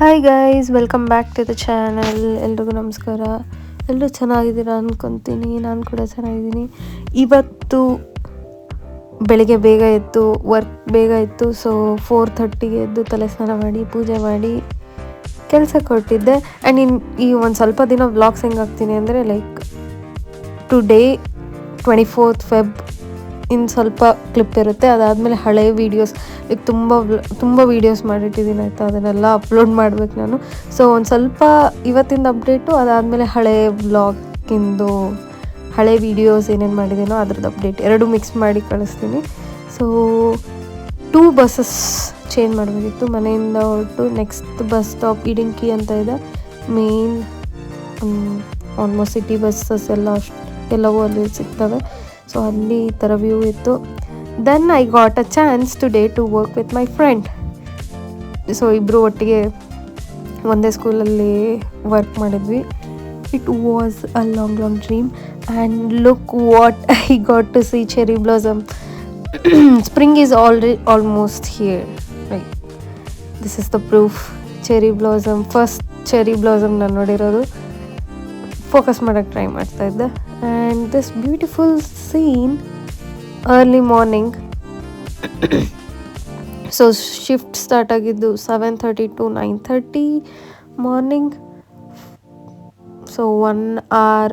Hi guys, welcome back to the channel. ಎಲ್ರಿಗೂ ನಮಸ್ಕಾರ. ಎಲ್ಲರೂ ಚೆನ್ನಾಗಿದ್ದೀರಾ ಅಂದ್ಕೊತೀನಿ. ನಾನು ಕೂಡ ಚೆನ್ನಾಗಿದ್ದೀನಿ. ಇವತ್ತು ಬೆಳಿಗ್ಗೆ ಬೇಗ ಎದ್ದು ವರ್ಕ್ ಬೇಗ ಇತ್ತು. ಸೊ 4:30ಗೆ ಎದ್ದು ತಲೆ ಸ್ನಾನ ಮಾಡಿ ಪೂಜೆ ಮಾಡಿ ಕೆಲಸಕ್ಕೆ ಹೊರಟಿದ್ದೆ. ಆ್ಯಂಡ್ ಈ ಒಂದು ಸ್ವಲ್ಪ ದಿನ ವ್ಲಾಗ್ಸ್ ಹೆಂಗೆ ಹಾಕ್ತೀನಿ ಅಂದರೆ ಟುಡೇ 24th Feb ಇನ್ನು ಸ್ವಲ್ಪ ಕ್ಲಿಪ್ ಇರುತ್ತೆ. ಅದಾದಮೇಲೆ ಹಳೆ ವೀಡಿಯೋಸ್ ತುಂಬ ವೀಡಿಯೋಸ್ ಮಾಡಿಟ್ಟಿದ್ದೀನಿ ಆಯಿತಾ, ಅದನ್ನೆಲ್ಲ ಅಪ್ಲೋಡ್ ಮಾಡಬೇಕು ನಾನು. ಸೊ ಒಂದು ಸ್ವಲ್ಪ ಇವತ್ತಿಂದ ಅಪ್ಡೇಟು, ಅದಾದಮೇಲೆ ಹಳೆ ವ್ಲಾಗಿಂದು ಹಳೆ ವೀಡಿಯೋಸ್ ಏನೇನು ಮಾಡಿದ್ದೀನೋ ಅದ್ರದ್ದು ಅಪ್ಡೇಟ್ ಎರಡೂ ಮಿಕ್ಸ್ ಮಾಡಿ ಕಳಿಸ್ತೀನಿ. ಸೊ 2 ಬಸ್ಸಸ್ ಚೇಂಜ್ ಮಾಡಬೇಕಿತ್ತು. ಮನೆಯಿಂದ ಹೊರಟು ನೆಕ್ಸ್ಟ್ ಬಸ್ ಸ್ಟಾಪ್ ಇಡಿಂಕಿ ಅಂತ ಇದೆ. ಮೇನ್ ಆಲ್ಮೋಸ್ಟ್ ಸಿಟಿ ಬಸ್ಸಸ್ ಎಲ್ಲವೂ ಅಲ್ಲಿ ಸಿಗ್ತವೆ. ಸೊ ಅಲ್ಲಿ ಈ ಥರ ವ್ಯೂ ಇತ್ತು. Then I got a chance today to work with my friend. So ಇಬ್ಬರು ಒಟ್ಟಿಗೆ ಒಂದೇ ಸ್ಕೂಲಲ್ಲಿ ವರ್ಕ್ ಮಾಡಿದ್ವಿ. It was a long dream. And look what I got to see, cherry blossom. Spring is almost here. Right, this is the proof. Cherry blossom, first cherry blossom ನಾನು ನೋಡಿರೋದು. Focus ಮಾಡೋಕ್ಕೆ try ಮಾಡ್ತಾಯಿದ್ದೆ. And this beautiful scene early morning. So shift start ಆಗಿದ್ದು 7:30 to 9:30 morning. So 1 hour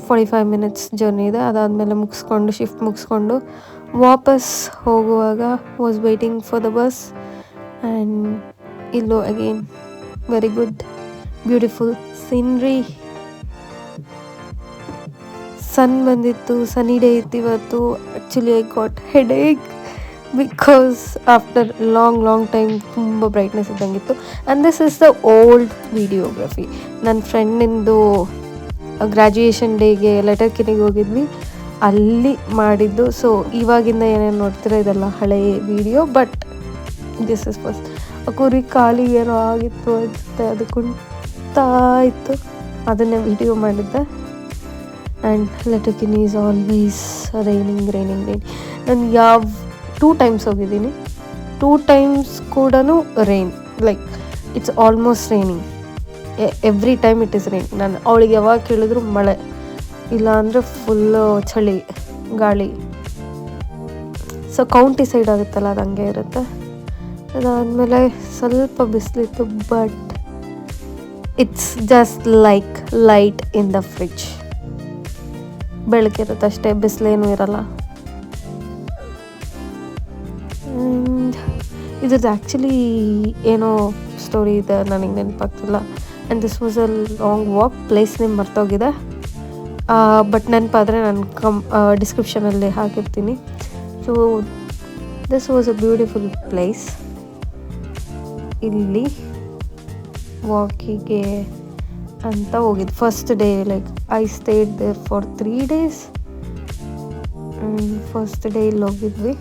45 minutes journey ಇದೆ. ಅದಾದಮೇಲೆ shift ಮುಗಿಸ್ಕೊಂಡು ವಾಪಸ್ ಹೋಗುವಾಗ was waiting for the bus. And ಇಲ್ಲೂ again very good beautiful scenery. Sun ಬಂದಿತ್ತು, ಸನ್ನಿ ಡೇ ಇತ್ತು ಇವತ್ತು. Actually I got headache because after long time ತುಂಬ ಬ್ರೈಟ್ನೆಸ್ ಇದ್ದಂಗಿತ್ತು. And this is the old videography. ನನ್ನ ಫ್ರೆಂಡಿಂದು ಗ್ರ್ಯಾಜುಯೇಷನ್ ಡೇಗೆ ಲೆಟರ್ ಕಿನಿಗೆ ಹೋಗಿದ್ವಿ, ಅಲ್ಲಿ ಮಾಡಿದ್ದು. ಸೊ ಇವಾಗಿಂದ ಏನೇನು ನೋಡ್ತೀರಾ ಇದೆಲ್ಲ ಹಳೆಯ video. But this is first. ಕುರಿ ಖಾಲಿ ಏನೋ ಆಗಿತ್ತು ಅನಿಸುತ್ತೆ, ಅದು ಕುಂತಾ ಇತ್ತು, ಅದನ್ನೇ ವಿಡಿಯೋ ಮಾಡಿದ್ದೆ. And Letterkenny is always raining. ನಾನು 2 times ಹೋಗಿದ್ದೀನಿ. 2 times ಕೂಡ rain, it's almost raining. Every time it is rain. ನಾನು ಅವಳಿಗೆ ಯಾವಾಗ ಕೇಳಿದ್ರು ಮಳೆ, ಇಲ್ಲ ಅಂದರೆ ಫುಲ್ಲು ಚಳಿ ಗಾಳಿ. ಸೊ ಕೌಂಟಿ ಸೈಡ್ ಆಗುತ್ತಲ್ಲ, ಅದು ಹಂಗೆ ಇರುತ್ತೆ. ಅದಾದಮೇಲೆ ಸ್ವಲ್ಪ ಬಿಸಿಲಿತ್ತು, but it's just light in the fridge. ಬೆಳಕಿರುತ್ತೆ ಅಷ್ಟೇ, ಬಿಸಿಲೇನೂ ಇರಲ್ಲ. ಇದ್ರದ್ದು ಆ್ಯಕ್ಚುಲಿ ಏನೋ ಸ್ಟೋರಿ ಇದೆ, ನನಗೆ ನೆನಪಾಗ್ತಿಲ್ಲ. And this was a long walk. Place name ಮರ್ತೋಗಿದೆ, ಬಟ್ ನೆನಪಾದರೆ ನಾನು ಡಿಸ್ಕ್ರಿಪ್ಷನಲ್ಲಿ ಹಾಕಿರ್ತೀನಿ. So this was a beautiful place. ಇಲ್ಲಿ ವಾಕಿಗೆ ಅಂತ ಹೋಗಿದ್ದು first day. I stayed there for 3 days. First day ಇಲ್ಲಿ ಹೋಗಿದ್ವಿ.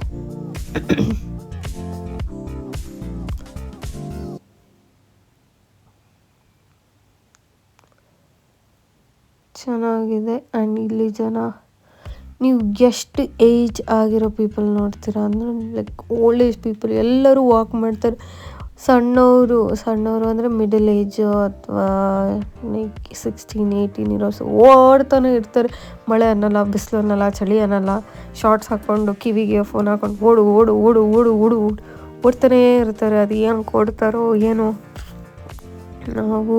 ಚೆನ್ನಾಗಿದೆ. ಆ್ಯಂಡ್ ಇಲ್ಲಿ ಜನ, ನೀವು ಎಷ್ಟು ಏಜ್ ಆಗಿರೋ ಪೀಪಲ್ ನೋಡ್ತೀರಾ ಅಂದರೆ ಓಲ್ಡ್ ಏಜ್ ಪೀಪಲ್ ಎಲ್ಲರೂ ವಾಕ್ ಮಾಡ್ತಾರೆ. ಸಣ್ಣವರು ಅಂದರೆ ಮಿಡಲ್ ಏಜು ಅಥವಾ 16-18 ಇರೋರ್ಸ್ ಓಡ್ತಾನೆ ಇರ್ತಾರೆ. ಮಳೆ ಅನ್ನಲ್ಲ, ಬಿಸಿಲು ಅನ್ನಲ್ಲ, ಚಳಿ ಅನ್ನಲ್ಲ. ಶಾರ್ಟ್ಸ್ ಹಾಕ್ಕೊಂಡು ಕಿವಿಗೆ ಫೋನ್ ಹಾಕ್ಕೊಂಡು ಓಡು ಓಡ್ತಾನೇ ಇರ್ತಾರೆ. ಅದು ಏನು ಕೊಡ್ತಾರೋ ಏನೋ. ನಾವು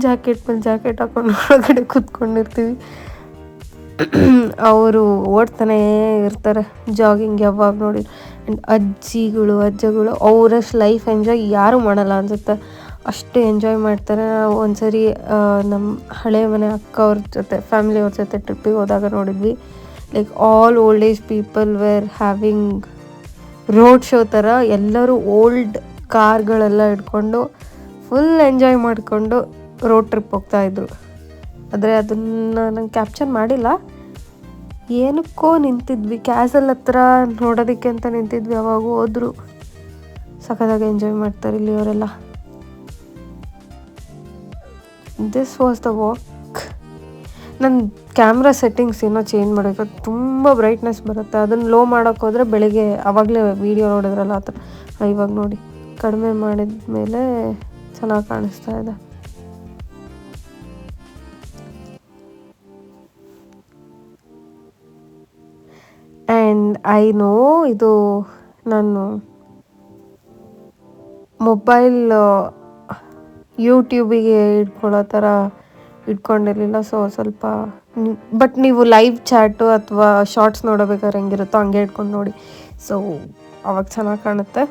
ಜಾಕೆಟ್ ಹಾಕ್ಕೊಂಡು ಒಳಗಡೆ ಕೂತ್ಕೊಂಡಿರ್ತೀವಿ. ಅವರು ಓಡ್ತಾನೇ ಇರ್ತಾರೆ, ಜಾಗಿಂಗ್ ಯಾವಾಗ ನೋಡಿ. ಆ್ಯಂಡ್ ಅಜ್ಜಗಳು ಅವರಷ್ಟು ಲೈಫ್ ಎಂಜಾಯ್ ಯಾರೂ ಮಾಡಲ್ಲ ಅನಿಸುತ್ತೆ, ಅಷ್ಟು ಎಂಜಾಯ್ ಮಾಡ್ತಾರೆ. ಒಂದ್ಸರಿ ನಮ್ಮ ಹಳೆ ಮನೆ ಅಕ್ಕ ಅವ್ರ ಜೊತೆ, ಫ್ಯಾಮಿಲಿಯವ್ರ ಜೊತೆ ಟ್ರಿಪ್ಪಿಗೆ ಹೋದಾಗ ನೋಡಿದ್ವಿ. All old age people were having road show ಥರ. ಎಲ್ಲರೂ ಓಲ್ಡ್ ಕಾರ್ಗಳೆಲ್ಲ ಇಟ್ಕೊಂಡು ಫುಲ್ ಎಂಜಾಯ್ ಮಾಡಿಕೊಂಡು ರೋಡ್ ಟ್ರಿಪ್ ಹೋಗ್ತಾಯಿದ್ರು. ಆದರೆ ಅದನ್ನು ನಂಗೆ ಕ್ಯಾಪ್ಚರ್ ಮಾಡಿಲ್ಲ. ಏನಕ್ಕೋ ನಿಂತಿದ್ವಿ, ಕ್ಯಾಸಲ್ ಹತ್ರ ನೋಡೋದಕ್ಕೆ ಅಂತ ನಿಂತಿದ್ವಿ. ಅವಾಗ ಹೋದ್ರು, ಸಖತ್ತಾಗಿ ಎಂಜಾಯ್ ಮಾಡ್ತಾರೆ ಇಲ್ಲಿ ಅವರೆಲ್ಲ. This was the walk. ನನ್ನ ಕ್ಯಾಮ್ರಾ ಸೆಟ್ಟಿಂಗ್ಸ್ ಏನೋ ಚೇಂಜ್ ಮಾಡಬೇಕು, ತುಂಬ ಬ್ರೈಟ್ನೆಸ್ ಬರುತ್ತೆ. ಅದನ್ನು ಲೋ ಮಾಡೋಕ್ಕೆ ಹೋದರೆ ಬೆಳಿಗ್ಗೆ ಆವಾಗಲೇ ವೀಡಿಯೋ ನೋಡಿದ್ರಲ್ಲ ಆ ಥರ. ಇವಾಗ ನೋಡಿ, ಕಡಿಮೆ ಮಾಡಿದ ಮೇಲೆ ಚೆನ್ನಾಗಿ ಕಾಣಿಸ್ತಾ ಇದೆ. ಆ್ಯಂಡ್ ಐ ನೋ ಇದು ನಾನು ಮೊಬೈಲ್ ಯೂಟ್ಯೂಬಿಗೆ ಇಟ್ಕೊಳ್ಳೋ ಥರ ಇಟ್ಕೊಂಡಿರಲಿಲ್ಲ. ಸೊ ಸ್ವಲ್ಪ ಬಟ್ ನೀವು ಲೈವ್ ಚಾಟು ಅಥವಾ ಶಾರ್ಟ್ಸ್ ನೋಡಬೇಕಾದ್ರೆ ಹೆಂಗಿರುತ್ತೋ ಹಂಗೆ ಇಟ್ಕೊಂಡು ನೋಡಿ. ಸೊ ಅವಾಗ ಚೆನ್ನಾಗಿ ಕಾಣುತ್ತೆ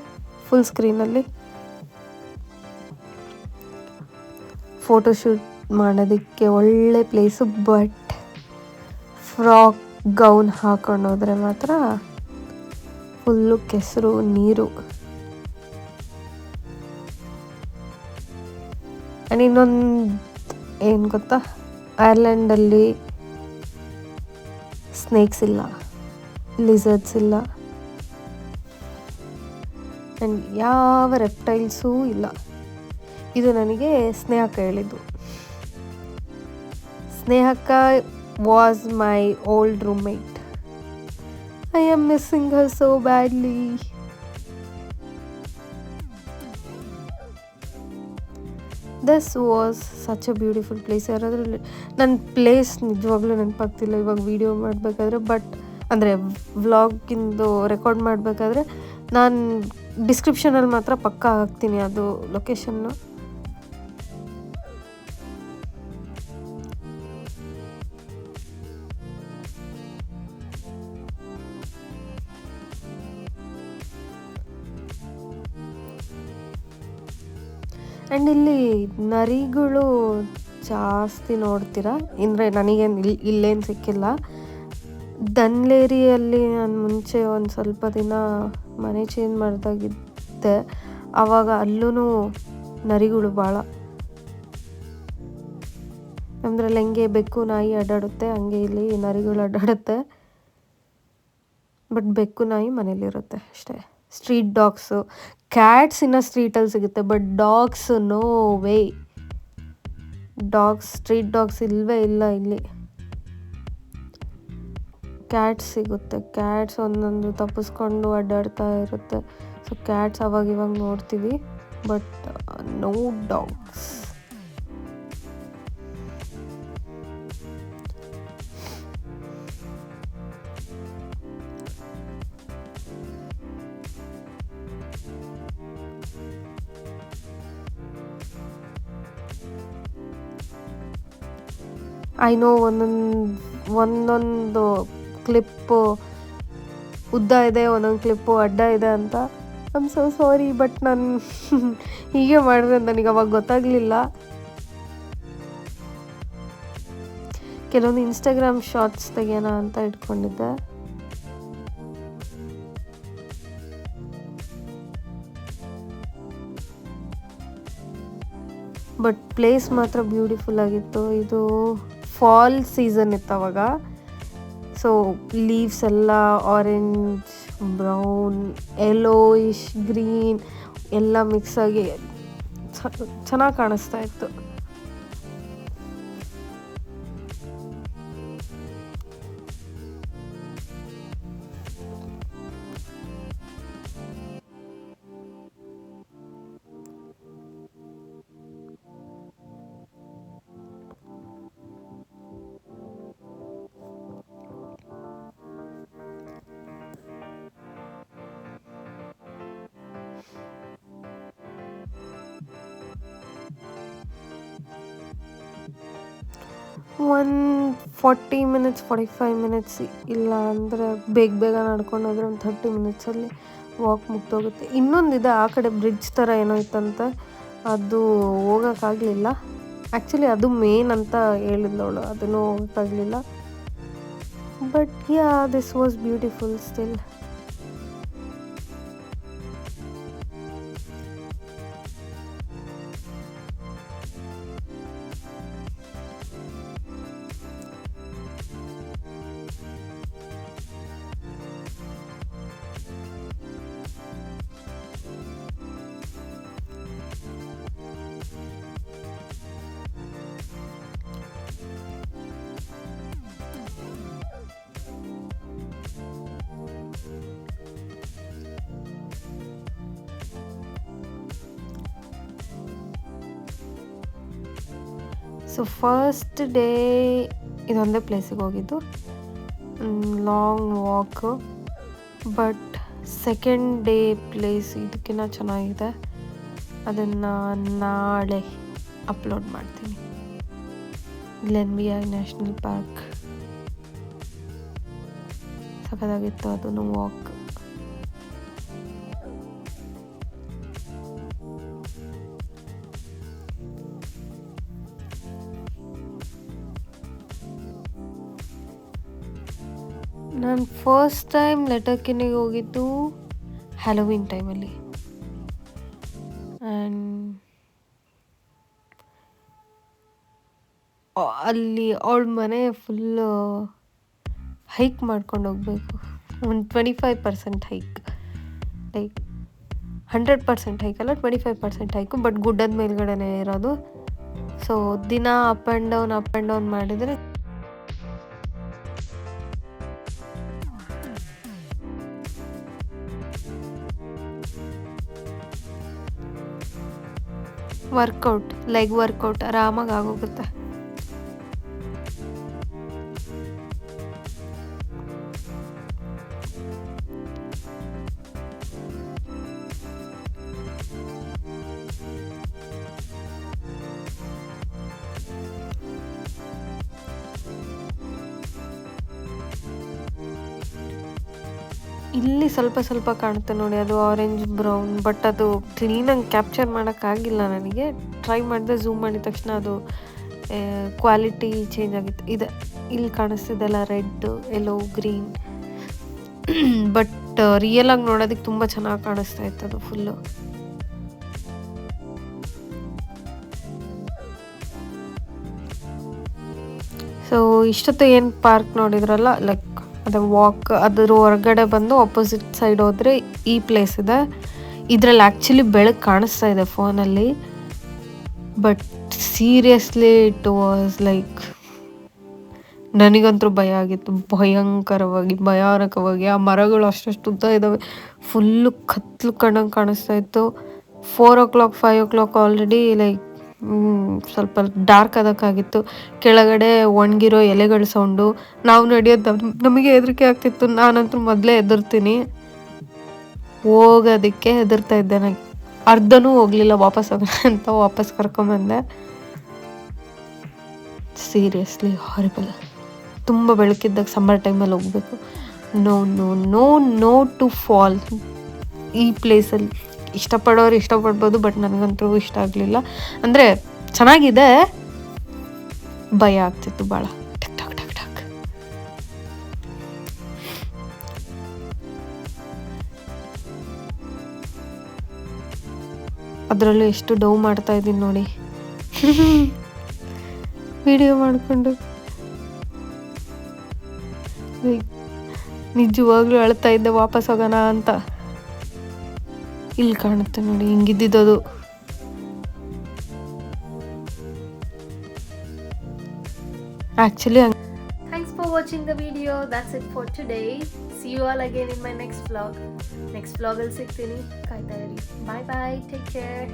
ಫುಲ್ ಸ್ಕ್ರೀನಲ್ಲಿ. ಫೋಟೋಶೂಟ್ ಮಾಡೋದಕ್ಕೆ ಒಳ್ಳೆ ಪ್ಲೇಸು. ಬಟ್ ಫ್ರಾಕ್ ಗೌನ್ ಹಾಕೊಂಡೋದ್ರೆ ಮಾತ್ರ ಫುಲ್ಲು ಕೆಸರು ನೀರು. ಆ್ಯಂಡ್ ಇನ್ನೊಂದು ಏನು ಗೊತ್ತಾ, ಐರ್ಲೆಂಡಲ್ಲಿ ಸ್ನೇಕ್ಸ್ ಇಲ್ಲ, ಲಿಸರ್ಡ್ಸ್ ಇಲ್ಲ, ಆ್ಯಂಡ್ ಯಾವ ರೆಪ್ಟೈಲ್ಸೂ ಇಲ್ಲ. ಇದು ನನಗೆ ಸ್ನೇಹಕ್ಕ ಹೇಳಿದ್ದು. ಸ್ನೇಹಕ್ಕ was my old roommate. I am missing her so badly. This was such a beautiful place. ಯಾರಾದರೂ ನನ್ನ ಪ್ಲೇಸ್ ನಿಜವಾಗ್ಲೂ ನೆನಪಾಗ್ತಿಲ್ಲ ಇವಾಗ ವೀಡಿಯೋ ಮಾಡಬೇಕಾದ್ರೆ. ಬಟ್ ಅಂದರೆ ವ್ಲಾಗಿಂದು ರೆಕಾರ್ಡ್ ಮಾಡಬೇಕಾದ್ರೆ ನಾನು ಡಿಸ್ಕ್ರಿಪ್ಷನಲ್ಲಿ ಮಾತ್ರ ಪಕ್ಕಾ ಹಾಕ್ತೀನಿ ಅದು ಲೊಕೇಶನ್ನು. ಆ್ಯಂಡ್ ಇಲ್ಲಿ ನರಿಗಳು ಜಾಸ್ತಿ ನೋಡ್ತೀರಾ ಅಂದರೆ ನನಗೇನು ಇಲ್ಲೇನು ಸಿಕ್ಕಿಲ್ಲ. ದನ್ಲೇರಿಯಲ್ಲಿ ನಾನು ಮುಂಚೆ ಒಂದು ಸ್ವಲ್ಪ ದಿನ ಮನೆ ಚೇಂಜ್ ಮಾಡಿದಾಗಿದ್ದೆ. ಆವಾಗ ಅಲ್ಲೂ ನರಿಗಳು ಭಾಳ. ನಮ್ಮದ್ರಲ್ಲಿ ಹೆಂಗೆ ಬೆಕ್ಕು ನಾಯಿ ಅಡ್ಡಾಡುತ್ತೆ ಹಂಗೆ ಇಲ್ಲಿ ನರಿಗಳು ಅಡ್ಡಾಡುತ್ತೆ. ಬಟ್ ಬೆಕ್ಕು ನಾಯಿ ಮನೇಲಿರುತ್ತೆ ಅಷ್ಟೇ. ಸ್ಟ್ರೀಟ್ ಡಾಗ್ಸು, ಕ್ಯಾಟ್ಸ್ ಇನ್ನು ಸ್ಟ್ರೀಟಲ್ಲಿ ಸಿಗುತ್ತೆ. But dogs no way. Street dogs ಇಲ್ಲವೇ ಇಲ್ಲ ಇಲ್ಲಿ. ಕ್ಯಾಟ್ಸ್ ಸಿಗುತ್ತೆ. ಕ್ಯಾಟ್ಸ್ ಒಂದೊಂದು ತಪ್ಪಿಸ್ಕೊಂಡು ಅಡ್ಡಾಡ್ತಾ ಇರುತ್ತೆ. ಸೊ ಕ್ಯಾಟ್ಸ್ ಅವಾಗ ಇವಾಗ ನೋಡ್ತೀವಿ, but no dogs. I know ಒಂದೊಂದು ಕ್ಲಿಪ್ಪು ಉದ್ದ ಇದೆ, ಒಂದೊಂದು ಕ್ಲಿಪ್ಪು ಅಡ್ಡ ಇದೆ ಅಂತ. I am so sorry. But ನಾನು ಹೀಗೆ ಮಾಡಿದ್ರೆ ನನಗೆ ಅವಾಗ ಗೊತ್ತಾಗಲಿಲ್ಲ. ಕೆಲವೊಂದು ಇನ್ಸ್ಟಾಗ್ರಾಮ್ ಶಾರ್ಟ್ಸ್ ತೆಗೆಯೋಣ ಅಂತ ಇಟ್ಕೊಂಡಿದ್ದೆ. ಬಟ್ ಪ್ಲೇಸ್ ಮಾತ್ರ ಬ್ಯೂಟಿಫುಲ್ ಆಗಿತ್ತು. ಇದು ಫಾಲ್ ಸೀಸನ್ ಇತ್ತು ಅವಾಗ. ಸೊ ಲೀವ್ಸ್ ಎಲ್ಲ ಆರೆಂಜ್, ಬ್ರೌನ್, ಯೆಲ್ಲೋಯಿಶ್, ಗ್ರೀನ್ ಎಲ್ಲ ಮಿಕ್ಸ್ ಆಗಿ ಚೆನ್ನಾಗಿ ಕಾಣಿಸ್ತಾ ಇತ್ತು. ಒಂದು 45 ಮಿನಿಟ್ಸ್ ಇಲ್ಲ ಅಂದರೆ ಬೇಗ ನಡ್ಕೊಂಡು ಹೋದರೆ ಒಂದು 30 ಮಿನಿಟ್ಸಲ್ಲಿ ವಾಕ್ ಮುಗ್ದೋಗುತ್ತೆ. ಇನ್ನೊಂದಿದೆ ಆ ಕಡೆ ಬ್ರಿಡ್ಜ್ ಥರ ಏನೋ ಇತ್ತಂತೆ, ಅದು ಹೋಗೋಕ್ಕಾಗಲಿಲ್ಲ. ಆ್ಯಕ್ಚುಲಿ ಅದು ಮೇನ್ ಅಂತ ಹೇಳಿದ್ಲವಳು, ಅದನ್ನು ಹೋಗೋಕ್ಕಾಗಲಿಲ್ಲ. But yeah, this was beautiful still. So first day ಇದೊಂದೇ ಪ್ಲೇಸಿಗೆ ಹೋಗಿದ್ದು, long walk. But second day place ಇದಕ್ಕಿಂತ ಚೆನ್ನಾಗಿದೆ, ಅದನ್ನು ನಾಳೆ ಅಪ್ಲೋಡ್ ಮಾಡ್ತೀನಿ. ಗ್ಲೆನ್ಬಿಯರ್ ನ್ಯಾಷನಲ್ ಪಾರ್ಕ್ ಸಖತ್ತಾಗಿತ್ತು ಅದನ್ನು ವಾಕ್. ನಾನು ಫಸ್ಟ್ ಟೈಮ್ ಲೆಟರ್ಕಿನಿಗೆ ಹೋಗಿದ್ದು ಹ್ಯಾಲೋವಿನ್ ಟೈಮಲ್ಲಿ. ಆ್ಯಂಡ್ ಅಲ್ಲಿ ಅವಳ ಮನೆ ಫುಲ್ಲು ಹೈಕ್ ಮಾಡ್ಕೊಂಡು ಹೋಗ್ಬೇಕು. ಒಂದು 25% ಹೈಕ್, ಲೈಕ್ 100% ಹೈಕ್ ಅಲ್ಲ, 25% ಹೈಕು. ಬಟ್ ಗುಡ್ಡದ ಮೇಲ್ಗಡೆನೇ ಇರೋದು. ಸೊ ದಿನ ಅಪ್ ಆ್ಯಂಡ್ ಡೌನ್ ಮಾಡಿದರೆ ಲೆಗ್ ವರ್ಕೌಟ್ ಆರಾಮಾಗಿ ಆಗೋಗುತ್ತೆ. ಇಲ್ಲಿ ಸ್ವಲ್ಪ ಕಾಣುತ್ತೆ ನೋಡಿ, ಅದು ಆರೆಂಜ್ ಬ್ರೌನ್. ಬಟ್ ಅದು ಕ್ಲೀನಾಗಿ ಕ್ಯಾಪ್ಚರ್ ಮಾಡೋಕ್ಕಾಗಿಲ್ಲ ನನಗೆ. ಟ್ರೈ ಮಾಡಿದೆ, ಝೂಮ್ ಮಾಡಿದ ತಕ್ಷಣ ಅದು ಕ್ವಾಲಿಟಿ ಚೇಂಜ್ ಆಗಿತ್ತು. ಇದು ಇಲ್ಲಿ ಕಾಣಿಸ್ತಿದೆಲ್ಲ ರೆಡ್, ಯೆಲ್ಲೋ, ಗ್ರೀನ್. ಬಟ್ ರಿಯಲಾಗಿ ನೋಡೋದಕ್ಕೆ ತುಂಬ ಚೆನ್ನಾಗಿ ಕಾಣಿಸ್ತಾ ಇತ್ತು ಅದು ಫುಲ್ಲು. ಸೊ ಇಷ್ಟೊತ್ತು ಏನು ಪಾರ್ಕ್ ನೋಡಿದ್ರಲ್ಲ, ಲೈಕ್ ಅದೇ ವಾಕ್, ಅದ್ರ ಹೊರಗಡೆ ಬಂದು ಆಪೋಸಿಟ್ ಸೈಡ್ ಹೋದರೆ ಈ ಪ್ಲೇಸ್ ಇದೆ. ಇದರಲ್ಲಿ ಆ್ಯಕ್ಚುಲಿ ಬೆಳಕು ಕಾಣಿಸ್ತಾ ಇದೆ ಫೋನಲ್ಲಿ. But seriously it was like, ನನಗಂತೂ ಭಯ ಆಗಿತ್ತು, ಭಯಾನಕವಾಗಿ. ಆ ಮರಗಳು ಅಷ್ಟು ಉದ್ದ ಇದ್ದಾವೆ, ಫುಲ್ಲು ಕತ್ಲು ಕಣ್ಣಂಗೆ ಕಾಣಿಸ್ತಾ ಇತ್ತು. 4 o'clock 5 o'clock ಆಲ್ರೆಡಿ ಲೈಕ್ ಸ್ವಲ್ಪ ಡಾರ್ಕ್ ಆಗೋಕ್ಕಾಗಿತ್ತು. ಕೆಳಗಡೆ ಒಣಗಿರೋ ಎಲೆಗಳ ಸೌಂಡು, ನಾವು ನಡೆಯೋದು ನಮಗೆ ಹೆದರಿಕೆ ಆಗ್ತಿತ್ತು. ನಾನಂತೂ ಮೊದಲೇ ಹೆದರ್ತೀನಿ, ಹೋಗೋದಕ್ಕೆ ಹೆದರ್ತಾ ಇದ್ದೆ. ನನಗೆ ಅರ್ಧನೂ ಹೋಗಲಿಲ್ಲ, ವಾಪಸ್ ಹೋಗೋಣ ಅಂತ ವಾಪಸ್ ಕರ್ಕೊಂಬಂದೆ. Seriously horrible. ತುಂಬ ಬೆಳಕಿದ್ದಾಗ ಸಮ್ಮರ್ ಟೈಮಲ್ಲಿ ಹೋಗಬೇಕು. No to fall. ಈ ಪ್ಲೇಸಲ್ಲಿ ಇಷ್ಟಪಡೋರು ಇಷ್ಟಪಡ್ಬೋದು, ಬಟ್ ನನಗಂತೂ ಇಷ್ಟ ಆಗಲಿಲ್ಲ. ಅಂದರೆ ಚೆನ್ನಾಗಿದೆ, ಭಯ ಆಗ್ತಿತ್ತು ಭಾಳ. ಟಕ್ ಟಕ್ ಟಕ್ ಟಕ್. ಅದರಲ್ಲೂ ಎಷ್ಟು ಡೌ ಮಾಡ್ತಾ ಇದ್ದೀನಿ ನೋಡಿ ವಿಡಿಯೋ ಮಾಡಿಕೊಂಡು. ನಿಜವಾಗ್ಲೂ ಅಳ್ತಾ ಇದ್ದೆ ವಾಪಸ್ ಹೋಗೋಣ ಅಂತ. ಇಲ್ಲಿ ಕಾಣುತ್ತೆ ನೋಡಿ ಹಿಂಗಿದ್ದಿದ್ದು. Actually, thanks for watching the video. That's it for today. See you all again in my next vlog. Next vlog ಅಲ್ಲಿ ಸಿಗ್ತೀನಿ, ಕಾಯ್ತಾ ಇರಿ. Bye bye. Take care.